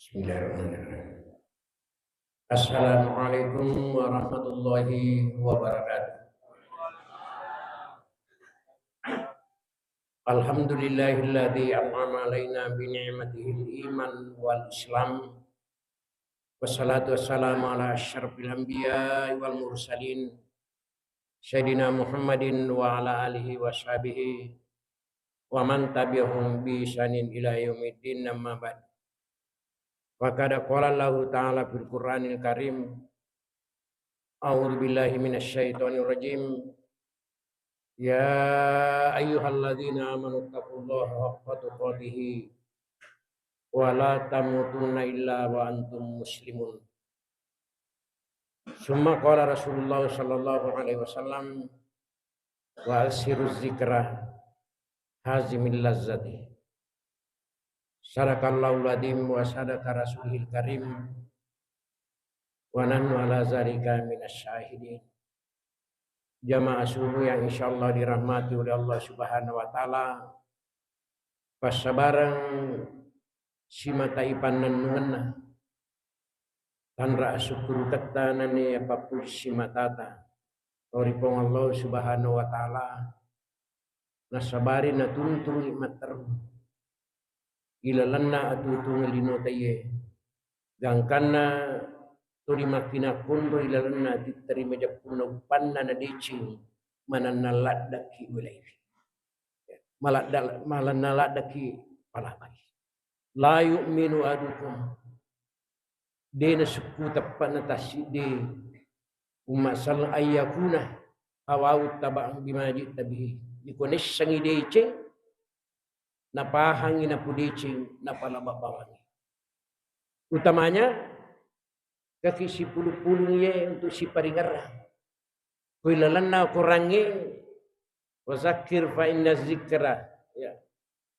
Bismillahirrahmanirrahim. Assalamualaikum warahmatullahi wabarakatuh. Alhamdulillahilladzi an'ama alaina bi ni'matihil iman wal islam. Wassalatu wassalamu ala asyrafil anbiya'i wal mursalin Sayyidina Muhammadin wa ala alihi wa sahbihi wa man tabi'ahum bi ihsanin ila yaumiddin, amma ba'd. Wa qad qala Allahu ta'ala fil Qur'anil Karim, a'udzu billahi minasyaitonir rajim. Ya ayyuhalladzina amanu taqullaha haqqa tuqatih wa la tamutunna illa wa antum muslimun. Summa qala Rasulullah sallallahu alaihi wasallam, wa asiruz zikra hazimil lazzati. Sadaqallahu ladhim wa sadaqa rasulihil karim wa nahnu ala zalika minasyahidin. Jamaah subuh yang insyaallah dirahmati oleh Allah Subhanahu wa taala. Pasabarang simata ipanan nunganna tanra syukur katanane apapun simatata oripong Allah Subhanahu wa taala nasabari na tuntun nikmat terus ilalanna atutung linotaye gangkanna turi makina kundo ilalanna diterima japuna upanna na decing mananaladaki wilayah malanaladaki palapai la yu'minu adukum dena suku tepat natasi de umasal ayakuna awau tabang bimajid tabihi dikones sangi dece napahangi napudece napalababawangi utamanya kaki si puluh-puluh ye untuk si paringarah kuilalanna kurangi wazakir fa inna zikra ya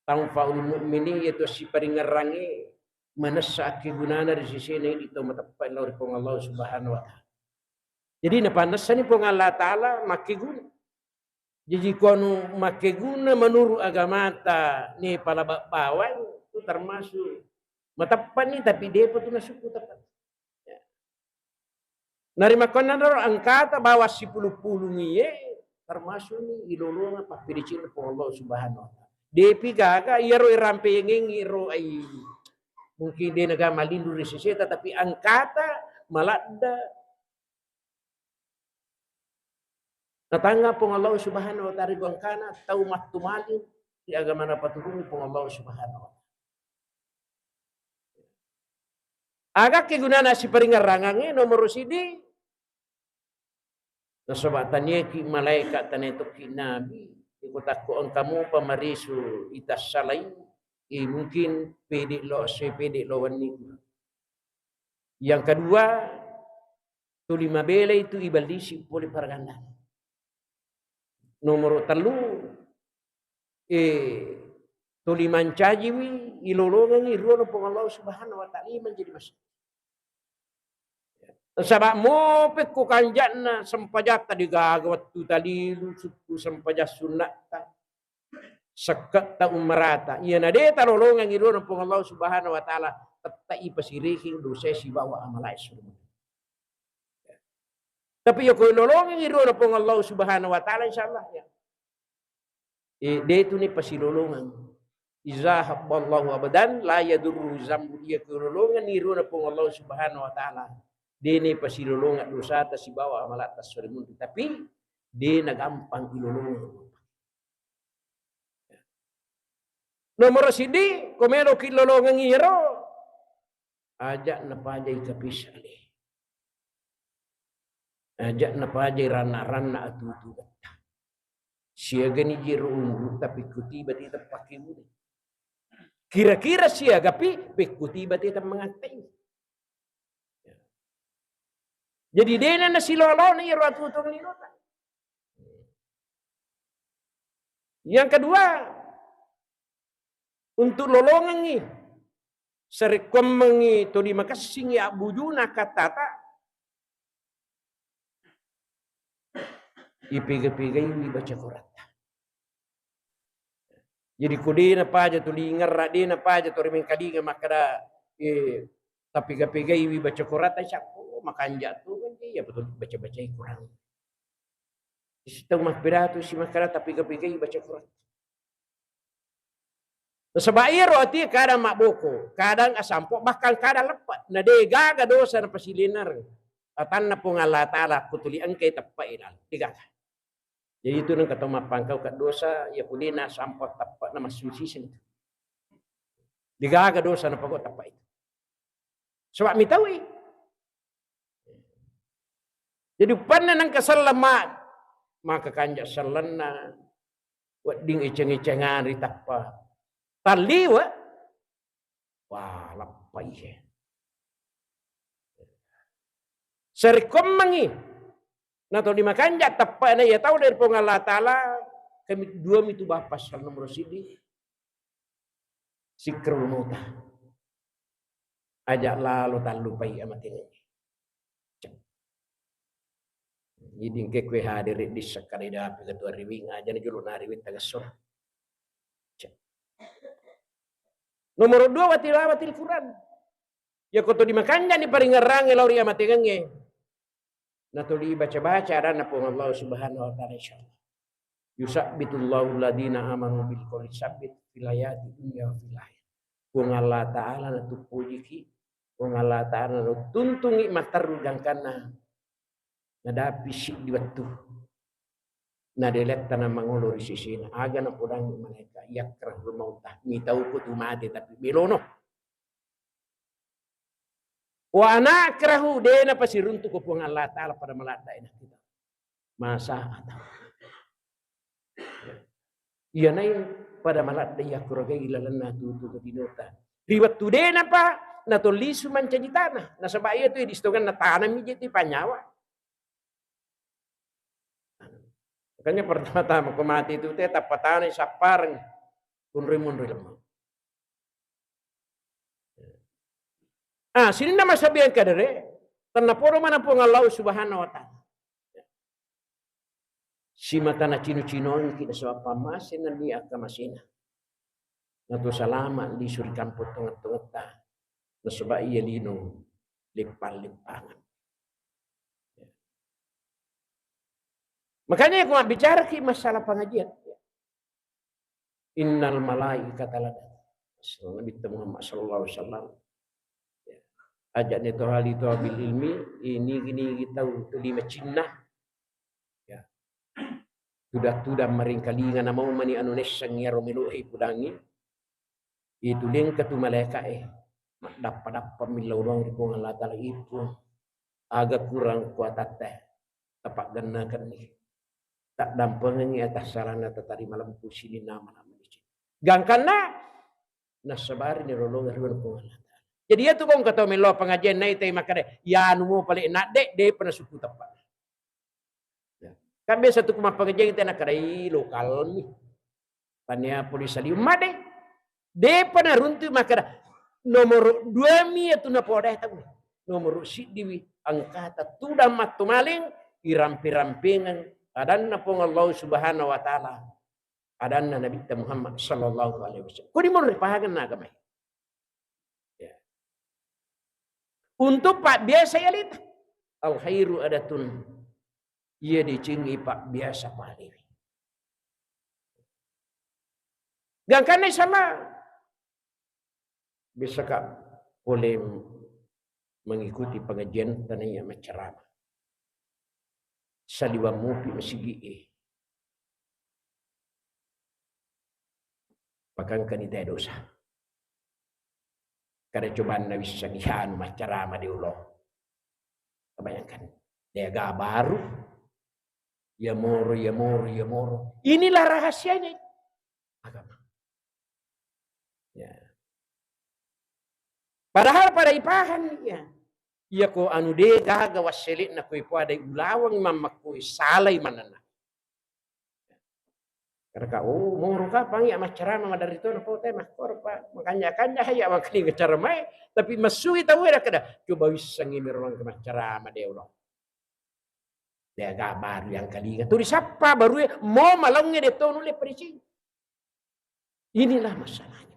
tanfa'ul mu'minin yaitu si paringarangi manasaki gunana di sisi ini itu matapai lauri pong Allah Subhanahu wa taala. Jadi napanasani pong Allah taala makiguna. Jadi kono makiguna menurut agama ta ni pala bawang itu termasuk matapan ni tapi dia pun nasuku tepat. Ya. Narima konan angkata bawa si puluh-puluh ni termasuk ni ilolonga papiricin pong Allah Subhanahu wa taala. Depi gaga iro irampe yang iro ay mungkin dia negara malindu resesi tetapi angkata malada tatangga pong Allah Subhanahu wa taala gangkana tau mattumali di agama na patulungi pong Allah Subhanahu wa taala. Agak kegunaan si peringarangan nomor sidi nasobatannya ki malaikat tanetok ki nabi ikutakoon kamu pamarisu itas salai mungkin pede lo wanita. Yang kedua tulima bele itu ibaldisi boleh paraganda. Nomor telu tuliman cajiwi ilolongan irono pong Allah Subhanahu wa taala menjadi masalah. Sabak mo pekku kanjana sempajata digagawat tu talilu suku sempajat sunata sekat ta umarata iya na de tarolongan irono pong Allah Subhanahu wa taala tatai pasirihi dosa si bawa amalai surga. Tapi yo ko lolongan irono pong Allah Subhanahu wa taala insyaallah ya. De itu ni pasilolongan. Iza habballahu abadan la yadurru zambu dia kelolongan irono pong Allah Subhanahu wa taala. De ni pasilolongan dosa ta si bawa amalat tas surga tapi de nagampang ilolongan. Nomor sidi komelo kilolongan iro ajak na pajay kapisali ajak na pajay rana-rana atutu siya gani jiro ungu tapi kutiba tita pakimu kira-kira siya gapi kutiba tita mengatai jadi dena na silolo na iro atutong linota. Yang kedua untuk lolongan ni serikom mengi to di makasing ya bujuna katata ipiga-piga ini baca Quran. Jadi kudina paja tu lingar radina paja tu remeng kadinga makada tapi gapigai iwi baca Quran siapa makan jatuh kan ya betul baca Quran. Sistem makbiratu si makara tapi gapigai baca Quran. Sebab iya roti kadang maboko, kadang asampo, bahkan kadang lepat. Nah dega dosa na pasilinar. Atan na pong Allah Ta'ala kutulian kay tapai ilan. Diga. Jadi itu nang kata mapangkaw kat dosa, ya puli na sampo tapat na masusisin. Diga dosa na pagod tapai. Sebab mitawi. Jadi panan ng kasalamat, maka kanja salan na, wading iceng-icengan ritapa. Taliwa, wah lapay ya. Serikom nato di makanja tappa na ya tahu dari pong Allah Ta'ala kami dua itu bapak pasal nomor sidi sikrul muta ajak lalu tak lupai amat ini. Jadi kekwe hadir di sekali dah ketua riwing aja nih julu nariwin tagasor. Nomor 2 watil Quran. Ya koto di makanja ni paling ngerang lauri amat ini. Natuli baca-baca dan napung Allah Subhanahu wa taala insyaallah. Yusabbitullahu alladina amanu bil qawli sabit fil hayati dunya wa fil akhirah. Wong Allah taala natupuji ki, wong Allah taala tuntungi mataru gangkana. Nadapi si di waktu. Nadelet tanah mangulur sisina. Aga na pudang mereka yakrah mautah. Ni tahu ko tumati tapi bilono. Wa anakrahu dena pasiruntu ko pong Allah Ta'ala pada melata ina kita. Masa atau. Iya nai pada melata ya kuragai ilalan na tutu ke dinota. Riwat tu dena pa na tolisu mancaji tanah. Na sabaya tu distongan na tanah mi jeti panyawa. Makanya pertama-tama ko mati itu teh tapatan sapareng unri-munri lemah. Sini nama sabihan kadere, tanaporo mana pong Allah Subhanahu wa taala. Si mata na cino-cinon kita sa pamasin na di akamasina. Nato salamat di suri kampo tungat-tungat ta. Nasaba iya lino lipal-lipangan. Makanya aku bicara ki masalah pengajian. Innal malaikata lada. Nabi Muhammad sallallahu alaihi wasallam. Ajak neto hal itu bil ilmi ini gini kita untuk lima Cina ya sudah meringkalingan nama mani anu nesang ya romiluhi pudangi itu leng ketu malaikat dapat milau doang di pung Allah Ta'ala itu agak kurang kuat teh tapak genakan nih tak dampengi atas sarana tetari malam pusini nama di sini gangkana nasabar ni rolong riwan pung Allah. Jadi ya tu kong kata melo pengajian nai teh makare ya anu mo paling nak dek pernah suku tepat. Ya. Kan biasa tu kumah pengajian kita nak kadai lokal ni. Tanya polis salium made. De pernah runtu makara nomor 2 mi tu na podeh tahu. Nomor si diwi angkata tu dah matu maling irampi-rampingan adan na pong Allah Subhanahu wa taala. Adan na Nabi Muhammad sallallahu alaihi wasallam. Ko di mo ripahagan na gamay. Untuk pak biasa ya lita. Al khairu adatun. Ia dicingi pak biasa paling. Gangkana sama. Bisa kak boleh mengikuti pengajian tanahnya macerama. Saliwa mupi masigi. Bahkan kanita dosa. Kada cobaan na bisa gihan macarama di ulo. Kebayangkan. Dia baru. Ya moro. Inilah rahasianya. Agama. Ya. Padahal pada ipahan ya. Iya ko anu de gaga waselit na ko ipo ada ulawang mamakui salay manana. Karena moro ka pang ya macarama madari to po teh makor pa makanya kanya haya makani ngacaramay tapi masui tahu era kada coba wis sangimir orang macarama de ulo. Dia gabar yang kali tu siapa baru mau malangnya de to nule pericing. Inilah masalahnya.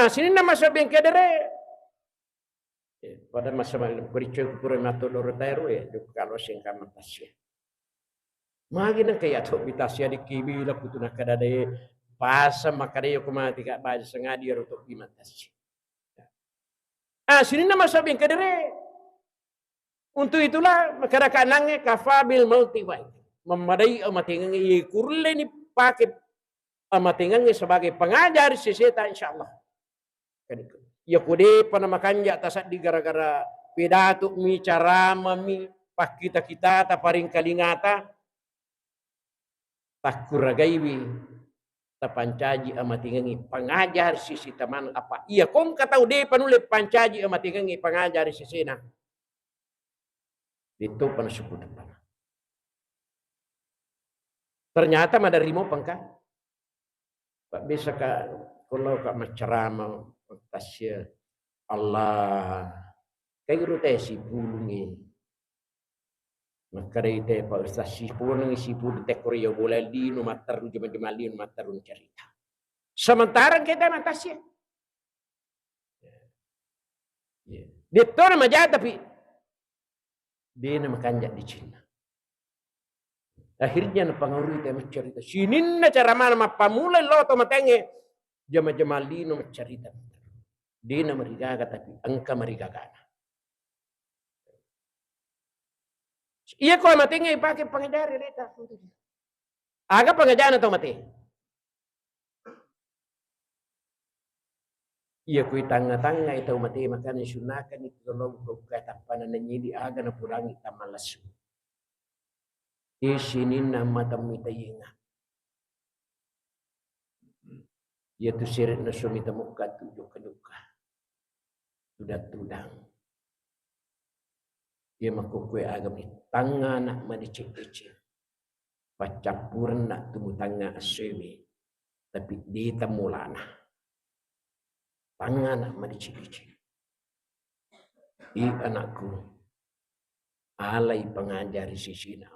Sini nama sabi yang kedere. Pada masa bericu kupure mato doro tairu ya, kalau singkam tasya. Magi nang kaya to bitasya di kibi la kutuna kadade pasa makare yo kumati ka baja sengadi ro to bimatasya. Sini nama sabi yang kedere. Untuk itulah masyarakat nange kafabil multiwai. Memadai amatingan i kurle ni pakai amatingan sebagai pengajar seseta insyaallah. Ya kude panamakan ya tasat di gara-gara pidato mi carama mi pak kita ta paring kalingata tak kuragaiwi ta pancaji amatingan pengajar sisi teman apa iya kom kata ude panule pancaji amatingan pengajar sesena. Itu pada suku depan. Ternyata madarimo pangka. Pak bisa ka kalau kak macerama tasya Allah kayak rute si bulungi. Maka ite pak ustaz si bulungi si bulu tekor yo boleh di no matar jema-jema di no matar cerita. Sementara kita matasya. Dia tahu nama jahat tapi dia nama kanjak di Cina. Akhirnya na pengaruhi dia mencerita. Sinin na cara mana mapamulai lo to matenge jama-jama lino mencerita. Dia na marigaga tapi angka marigagana. Iya ko matenge pakai pangajari reta. Aga pangajana to mate. Iya ko tanga-tanga itu mate makanya sunakan itu tolong ko kata panannya di aga na purangi tamalasu. Isinin nama tamita yinga. Yaitu sirit na sumita muka tujuh keduka. Sudah tudang. Ia makukue agam ni tanga nak madicik-dicik. Pacapuran nak tumu tanga asewi. Tapi di tamulana. Tanga nak madicik-dicik. I anakku. Alai pengajari sisina.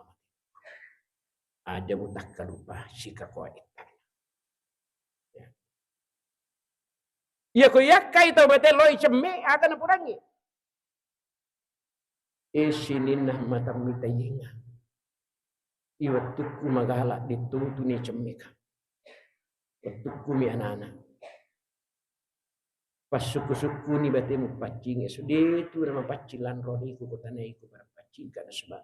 Aja butak kalupa sika kuaitan. Ya ko yakai tau bete loi cemme akan purangi. Sininah mata mita yinga. Iwatuku magala ditutu ni cemmeka. Watuku mi anak-anak. Pas suku-suku ni bete mu pacing eso itu nama pacilan rodi ku kotana iku para pacing kana sebab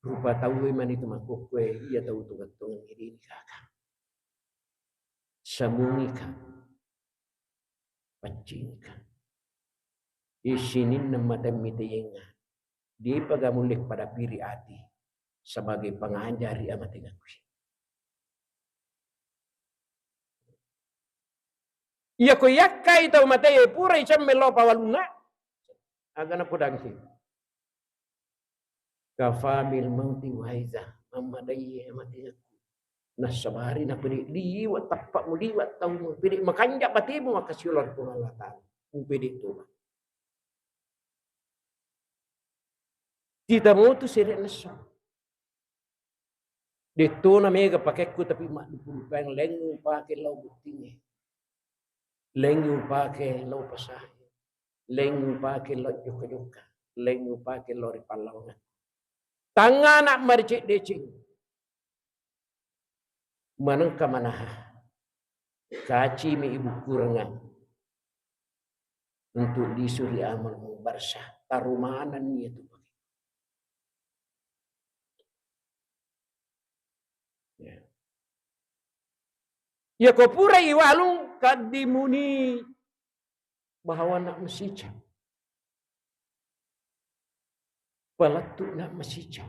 rupa tahu man itu makuk kue iya tahu tuh ini kakak. Samungi ka. Pacing ka. Isinin nama temite yenga. Dia pagamulik pada piri hati sebagai pengajari amat aku. Iya ko yakai tahu mate pura icam melo pawalunga. Agana podang sih. Kafamil mauti waiza mamadai mati aku. Nasabari na pili liwat tapak mu liwat tahu mu pili makanja batimu makasiulan ko Allah taala. Mu pili tu. Kita mau tu sirik nasa. Dito na mega pakai ku tapi mak dipulupang lengu pakai lau buktinya. Lengu pakai lau pasah. Lengu pakai lau joka-joka. Lengu pakai lau ripalawangan. Tangan nak maricik decing. Manang kamanaha. Kaci mi ibu kurangan. Untuk disuri amal mubarsah. Tarumanan ni itu. Ya ko pura iwalung kadimuni bahwa nak mesica. Palatuk nak mesica.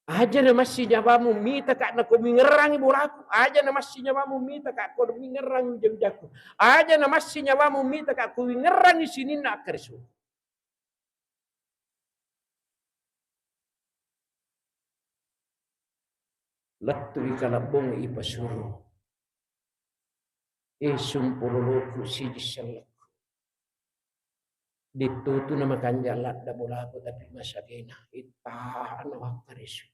Aja na masih nyawamu mita kak na kumingerang ibu aku. Aja na masih nyawamu mita kak kumingerang jam-jaku. Aja na masih nyawamu mita kak kumingerang sini nak kersu. Latu ikalabong ipasuro. Sumpululuku sijisalaku. Ditutu nama kanjalat da bolaku tapi masagena. Itahan awak karisu.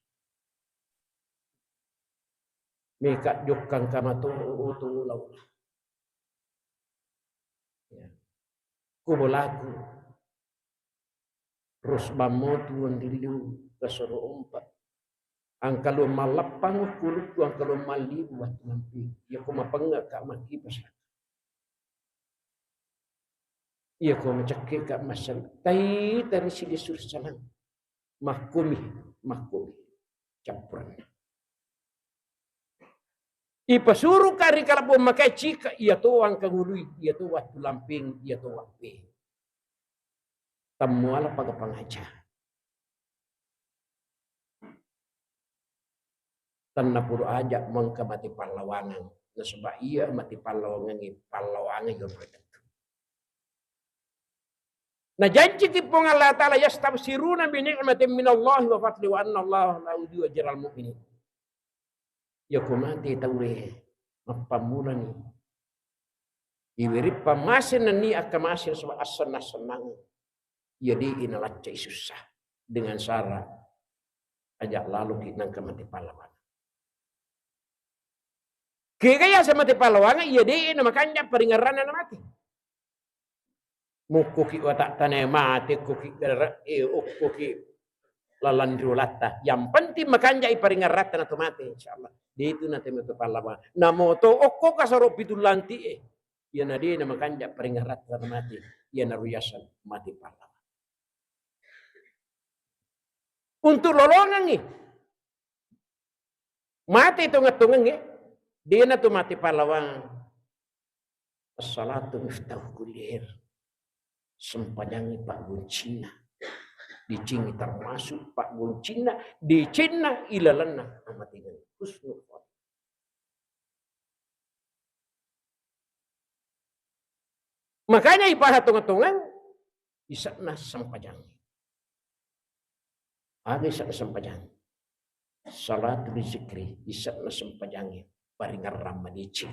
Meka jokang kama tu lau. Ya. Kubolaku. Terus bamotu andilu kasoro umpat. Angkalo malapang kulit ku angkalo malibu at lampi. Ya ko mapanga ka maki pasal. Ya ko macake ka masal. Tai dari sini sur salang. Mahkumi campuran. Ipasuruh kari kalau memakai cika ia tuang kangului, ia tu waktu lamping, ia tu waktu. Tamuala pada pengaja. Tanah puru ajak mengka mati pahlawanan. Sebab ia mati pahlawanan yang bertentu. Nah janji kipong Allah Ta'ala yastabsiruna bi ni'matin minallahi wa fadli wa anna Allah la yudhi'u ajral mu'minin. Ya ko mati tawe mapamula ni. Iwiri pamasin ni akamasin sebab asana senang. Jadi inalacai susah dengan syarat ajak lalu kita mati pahlawan. Kaya sa mati pahlawan iya di ina makanya peringaran na mati. Mukuki watak tanay mati kuki lalandrulata. Yang penting makanya iparingaratan na mati insyaallah. Di itu nanti mati pahlawan. Namoto okko kasarop bitulanti Iya na di ina makanya peringaratan na mati. Iya naruyasan mati pahlawan. Untuk lolongan nih. Mati tungat-tungan nih. Dia na tu mati pahlawan. As-salatu miftahu kulli. Sempajangi Pak Guncina. Di Cina termasuk Pak Guncina. Di Cina ilalana. Mati dengan husnul khotimah. Makanya ibarat tungan-tungan. Isakna sempajangi. Ada isakna sempajangi. Salatu zikri. Isakna sempajangi. Paringar ramadici.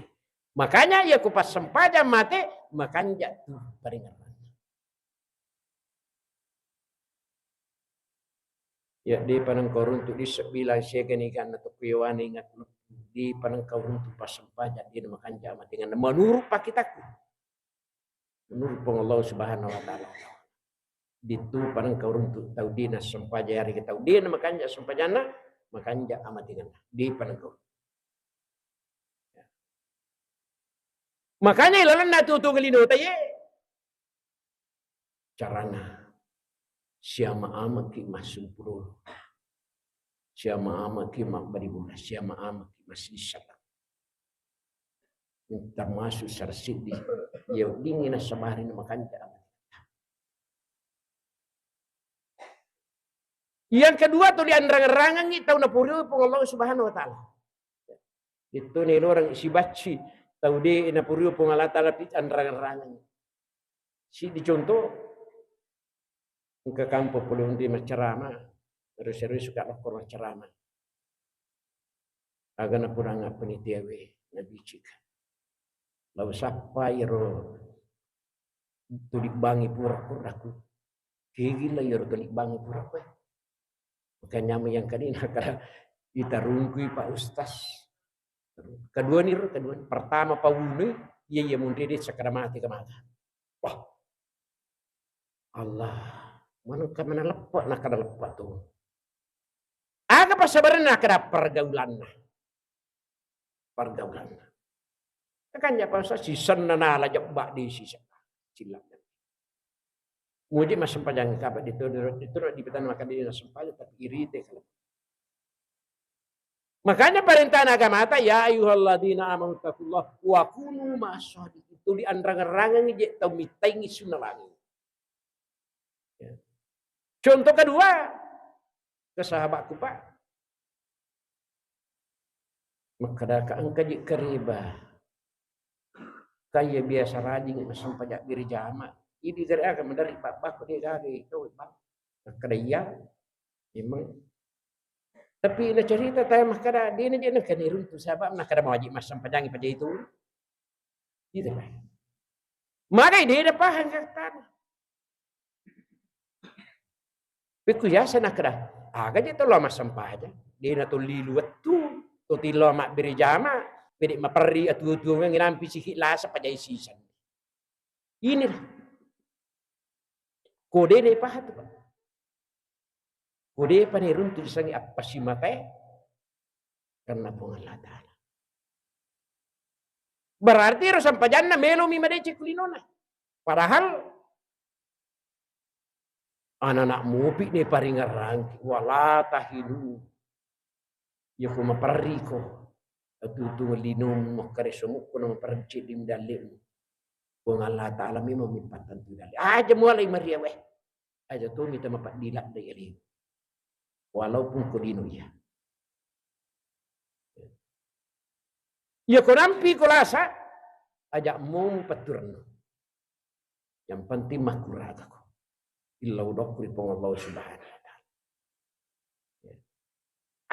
Makanya ya kupas sempajang mati. Makanya tuh paringar ramadici. Ya di panang korun tu di sebilang segan ikan atau kuyawan ingat di panang korun tu pas sempajang dia makan jama dengan menurut pakitaku. Menurut Allah Subhanahu wa taala. Di tu panang korun tu tahu dia nas sempajang hari kita tahu dia makan jama sempajana makan jama dengan di panang korun. Makanya ilalan na tutu galino tayo. Carana. Siama ama ki masumpuro. Siama ama ki makbaribuna. Siama ama ki masisata. Termasuk sarsidi. Ya dingin na sabarin na makanja. Yang kedua tuh di anrang-anrangan ni tahu na puriu pong Allah Subhanahu wa taala. Itu ni orang isi baci. Tahu di na puriu pong Allah taala di anrang-anrangan. Si dicontoh ke kampung pulung di ceramah, terus suka lapor ceramah. Agak napurang penitia we nabi cika. Lalu siapa iro tulik bangi pura-puraku. Gila iro tulik bangi pura-pura. Makanya yang kanina kada ditarungkui Pak Ustaz. Kedua ni pertama pawuni iya mundiri sakramati kemana. Wah. Allah, mana lepak nak kada lepak tu. Aga pasabaran nak kada pergaulan. Kan ya pasal sisan na lajak bak di sisa. Silap. Mudi mas sempajang kabat itu di petan makan di sempajang tapi irite kalau. Makanya perintah agama ta ya ayyuhalladzina amanu taqullah wa kunu ma'as-shadiqin. Itu di anrang-anrangan je tau mitai sunalangi. Ya. Contoh kedua ke sahabatku Pak. Maka ka angka keriba. Kaya biasa rajin masam pajak diri jama. Ini dari akan mendarik Pak Bako dia dari itu Pak. Kedaya memang. Tapi nak cerita tayo makada dia na dia nak kanirun tu sahabat nak kada mawajib masam pajangi pada itu. Gitu Pak. Maka dia dah paham kata. Beku ya sana kada. Aga dia tu lama masam pajang. Dia na tu liluat tu Kutilo mak berjama, beri mapari atu yang ngirampi sikit lasa pajai sisan. Inilah kode ni pahat Pak. Kode pa ni runtul sangi apa si matai karena Allah Ta'ala. Berarti rasam pajanna melo mi madece kulinona. Padahal anak-anak mupi ni paringarang wala tahidu. Ya ko maparri ko. Atutu linum makare sumuk ko na maparci dim dalim. Kung Allah Ta'ala mi mamipatan tu dalim. Aja mulai Maria weh. Aja tu minta mapat dilak dari ali. Walaupun ko dino ya. Ya ko nampi ko lasa aja mau paturno. Yang penting makuraga ko. Illa udokri pong Allah Subhanahu wa Ta'ala.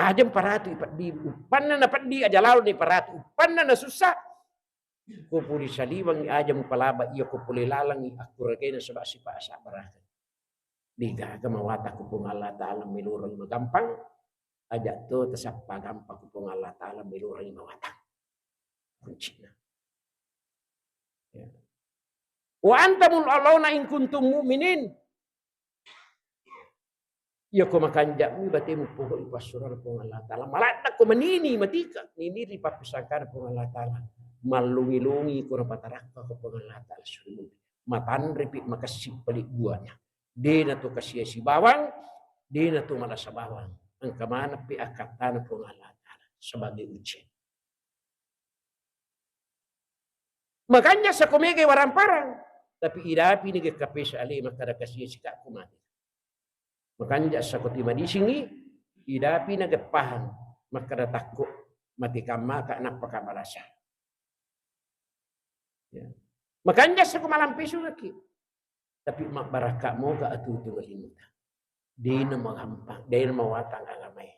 Aja paratu ipat di upanna na padi aja lalu ni paratu upanna na susah. Ko puli saliwang aja mo palaba iya ko puli lalang akuragay na sa sipa sa baraka. Diga ka mawata ko pong Allah Ta'ala milurang magampang. Aja to tasapa gampang ko pong Allah Ta'ala milurang mawata. Kuncina. Wa antamul Allahna in kuntum mu'minin. Ya ko makanja mi bate mo po ipasuran po Allah Ta'ala. Malata ko manini matika. Nini ripapusangkan po Allah Ta'ala. Malungi-lungi ko na patarakpa ko po Allah Ta'ala. Matan ripit makasip balik buahnya. Di na to kasiya si bawang. Di na to malas sa bawang. Ang kamana pi akatan po Allah Ta'ala. Sebagai ujian. Makanya sa kumigay warang parang. Tapi idapi ni kape sa ali makada kasiya si kakumati. Makanya sa kutima di singi idapi na gapahan makada takut mati kama ka anak pakabarasa. Ya. Makanya sa kumalampi lagi. Tapi mak baraka mo ka atutu galimuta. Di na magampang, di na mawatang agamay.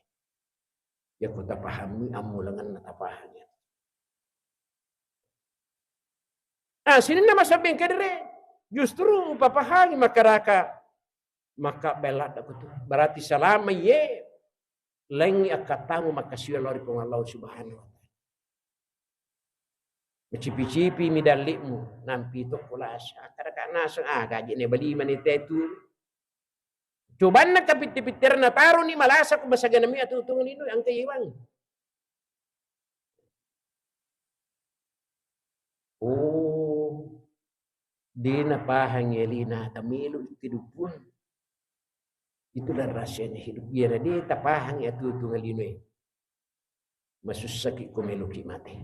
Ya ko tapahami amulangan na tapahan yan. Sini na masabing kadere. Justru papahangi makaraka maka belat aku tu. Berarti selama ye lengi akatamu makasih Allah pun Allah Subhanahu wa Ta'ala. Cipi-cipi midalikmu nampi to kulas. Kadang nasa gaji ne bali manite tu. Coba na kapit-pitir na taro ni malasa ko basagan nami atu tungan ino ang kayiwang. Oh, di na pahangeli tamilu itidupun. Itulah rahasianya hidup. Biar dia tapahang ya tu ngalinoy. Masusaki kumeluki mati.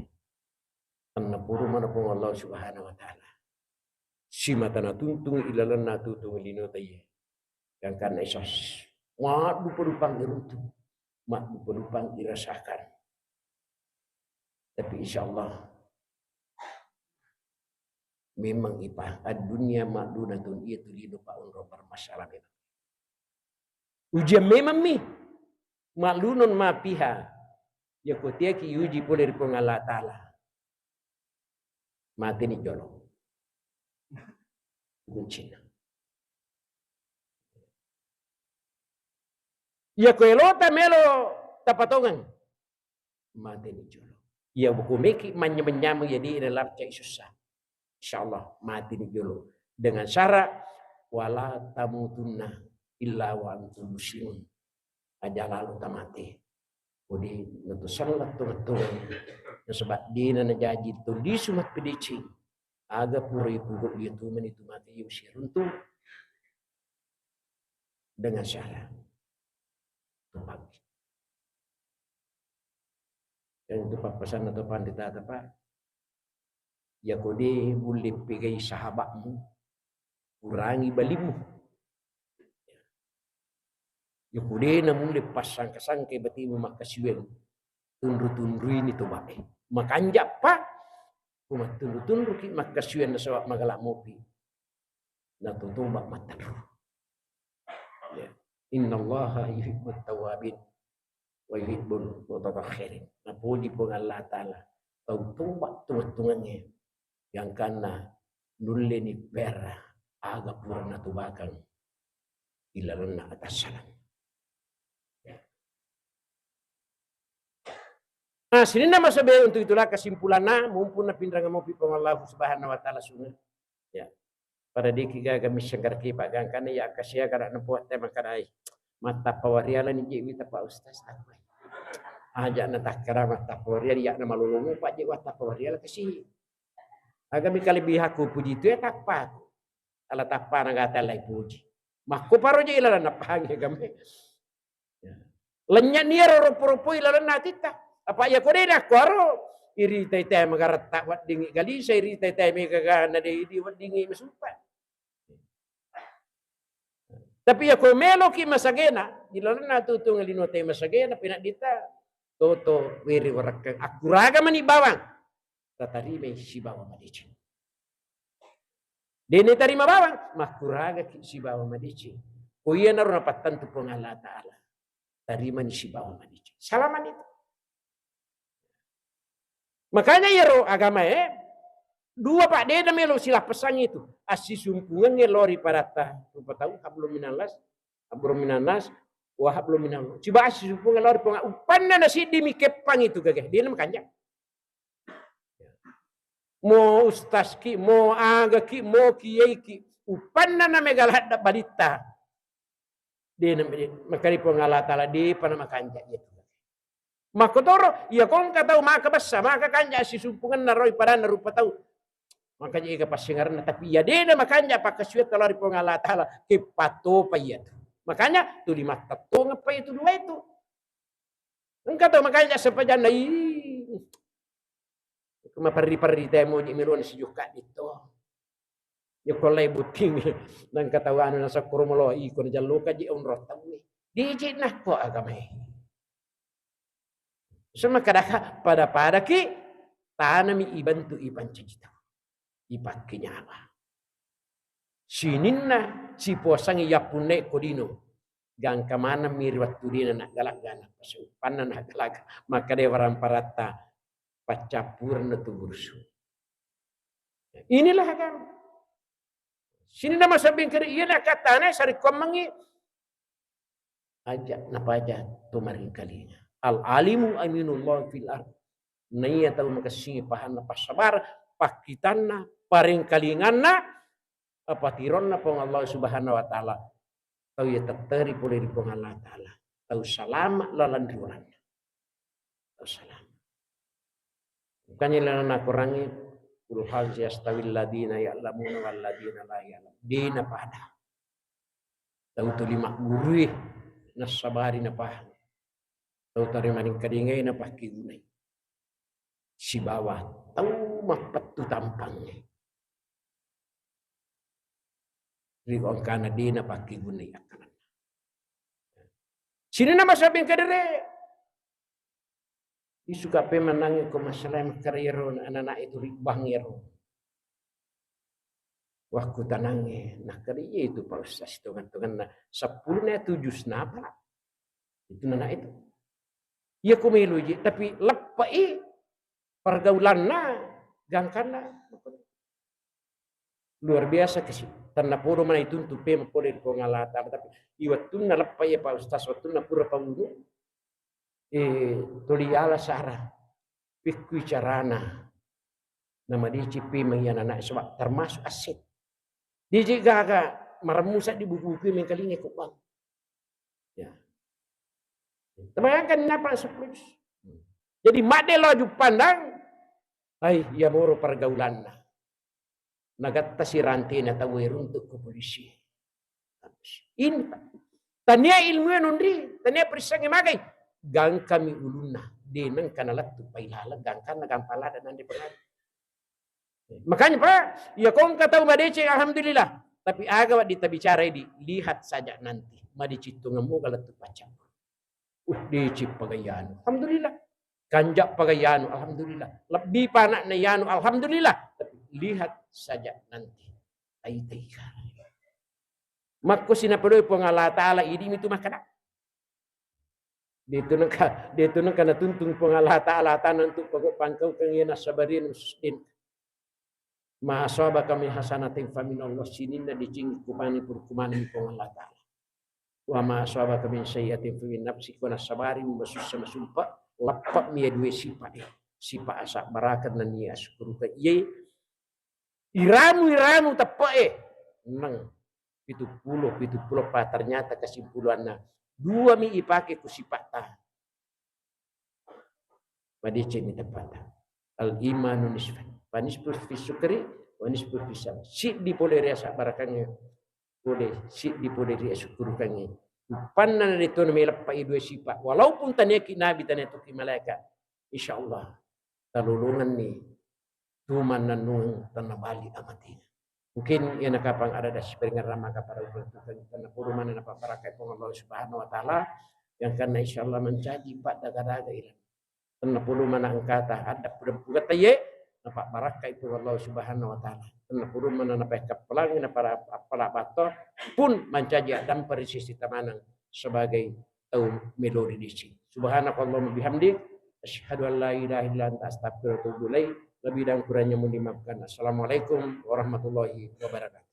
Anna puro mana pun Allah Subhanahu wa Ta'ala. Si mata na tuntung ilalan na tutung lino tayo. Yang karena isas. Mak lupa-lupang dirutu. Mak lupa-lupang dirasakan. Tapi insyaAllah. Memang ipah. Ad-dunya ma'dunatun iya tulidu pa'un robar masalah memang. Ujian memang mi. Maklunun ma piha. Ya kotia ki uji boleh ripong Allah Ta'ala. Mati ni jolo. Kuncina. Ya koelota melo tapatongan. Mati ni jolo. Ya bukumiki menyamu jadi dalam cek susah. InsyaAllah mati ni jolo. Dengan syarat. Wala tamutunna. Illa wa antum muslimun. Aja lalu tamati. Udi nutu salat tu. Sebab dina na jaji tu di sumat pedici. Aga pura ibu dia tu menitu mati yusir untuk dengan syarat. Yang itu papasan atau pandita apa? Ya kode boleh pegai sahabatmu. Kurangi balimu. Ya kude na muli pasang kasangke bati mo makasiyeng tunru-tunru ini to bae. Makanjak pa kumatunru-tunru ki makasiyeng na sawak magalak mopi. Natutumbak mataru. Ya. Inna Allah yuhibbut tawabin wa yuhibbul mutatahhirin. Napuji po Allah Ta'ala. Tumbak tungat-tungannya yang kana nulle ni pera aga pura natubakan ilalan na atas salam. Nah, sini nama sebagai untuk itulah kesimpulannya mumpun na pindrang mo pipong Allah Subhanahu wa taala sunga. Ya. Pada diki kami sengkar ki pak gang kana ya kasih kada nempuat tema kadai. Mata pawariala ni jewi ta pak ustaz tak. Aja na takra mata pawariala ya na malulungu pak je mata pawariala kasih. Agami kali bihaku puji itu ya tak pak. Ala tak pa na gata lai puji. Makku paro je ilala na pangi kami. Lenya niya rupo-rupo ilala na tita. Apa ya ko din ako aro iri tay magarata wat dingi gali sa iri tay mi kagana de di wat dingi masupa. Tapi ya ko melo ki masagena ilala na tutung lino tay masagena pinadita toto wiri warak akuraga mani bawang tatari may si bawang madici. Dene tarima bawang makuraga ki si bawang madici. Kuya na ron napatan tu pong Allah Ta'ala. Tarima ni si bawang madici. Salaman itu. Makanya ya agama dua pak dia melo silah pesan itu asi sumpungan lori parata rupa tahu hablum minanas wa hablum minallah coba asi sumpungan lori penga upanna nasi dimi kepang itu gagah dia makanya mo ustaz ki mo aga ki mo kiai ki upanna na megalat balita dia makari pengala taala di pana makanja itu. Makotoro, iya kong katau maka basa, maka kanja si sumpungan na roy para na rupa tau. Makanya ika pasingaran na tapi ya dena makanya pakasuat talari pengala taala kepato pa iya. Makanya tu lima tato ngapa itu dua itu. Engkau tahu makanya sepajan na mapari-pari temo di meluan sejuka itu. Ya kolai buting nang katawan na sa kurumolo ikon jalluka di unrot tawi. Di jinah ko agama. Sama kadaka pada ki tanami ibantu iban cita ipak nyawa sininna si posang yapune kodino gang kamana mirwat tudina nak galak-galak pasupan nak galak maka de waran parata pacapur na tubursu inilah kan sini nama sabing kiri iya nak katana sari komangi aja napaja tumaring kalinya al-alimu aminullah fil ard. Naya tahu makasih pahan pas sabar pakitanna paring kalinganna apa tironna pong Allah Subhanahu wa taala. Tahu ya terteri pulih pong Allah taala. Tahu salam lalan duran. Tahu salam. Bukannya lana kurangi ul hal yastawil ladina ya'lamuna wal ladina la ya'lam. Dina pada. Tahu tu lima guru nasabari na pahan. Tahu tari maning kadingay na pakigunay. Si bawah tahu mapat tu tampangnya. Rikong kana di na pakigunay akanan. Sini nama sabing kadere. Isuka pe manangin ko masalah karyero na anak itu ribang yero. Waktu tanangnya, nah kariya itu Pak Ustaz tungan-tungan na 10 na 7 napa. Itu anak itu. Ya kumelu je tapi lepai pergaulanna gangkana luar biasa kesini tanpa puro mana itu untuk pem pore ko ngalata tapi iwatun na lepai Pak Ustaz watun na pura pawudu toliala sara pikui carana nama dicipi mengian anak sebab termasuk aset DJ gaga maramusa di buku-buku mengkalingi ko bang ya. Terbayangkan kenapa seperti jadi madelo ju pandang ay ya moro pergaulan nagatta si ranti na tawir untuk ke polisi in tania ilmu nundri tania perisangi magai gang kami uluna denang kanalat tu pailala gang kana gampala dan andi pernah makanya Pak ya kong kata madece alhamdulillah tapi aga di bicara di lihat saja nanti madicitu ngemu galat tu pacang dicip pagayano. Alhamdulillah. Kanjak pagayano. Alhamdulillah. Lebih panak na yano. Alhamdulillah. Tapi lihat saja nanti. Tay-tay ka. Mako sinapadoy po nga Allah Ta'ala. Idi itu makana. Dito nang ka natuntun po nga Allah Ta'ala. Tanan to pagpangkaw kang yan sabarin. Mahasaba kami hasanating faminallah. Sinin na dicing kumani kumani po nga Allah Ta'ala. Wa ma asaba min sayyi'atin fi nafsi wa nasabari masus sama sumpah lapak mi dua sifat asak barakat nan ni asyukuru ka ye iramu tapak nang 70 pak ternyata kesimpulannya dua mi ipake ku sifat ta Madice mi tepat. Al imanu nisfan. Panisbur fi sukri, wanisbur fi sabr. Si di pole rasa barakannya. Boleh si di pole dia syukurkannya. Pannan itu melap pai dua sifat. Walaupun tanya ki nabi tanya tu ki malaikat. Insyaallah talulungan ni tuman nanung tanah bali amati. Mungkin yang nakapang ada das peringat ramah kepada tanah puru mana napa barakai Allah Subhanahu wa taala yang karena insyaallah menjadi pada daga-daga ilang. Tanah puluh mana angkata ada pura taye napa baraka itu Allah Subhanahu wa taala. Tanah puluh mana napa kapelang napa apala bato pun mencaji adam persisi tamanang sebagai taum melodi disi. Subhanakallahumma bihamdik asyhadu an la ilaha illa anta astaghfiruka wa atubu ilaik. Lebih dan kurangnya mohon dimaafkan. Assalamualaikum warahmatullahi wabarakatuh.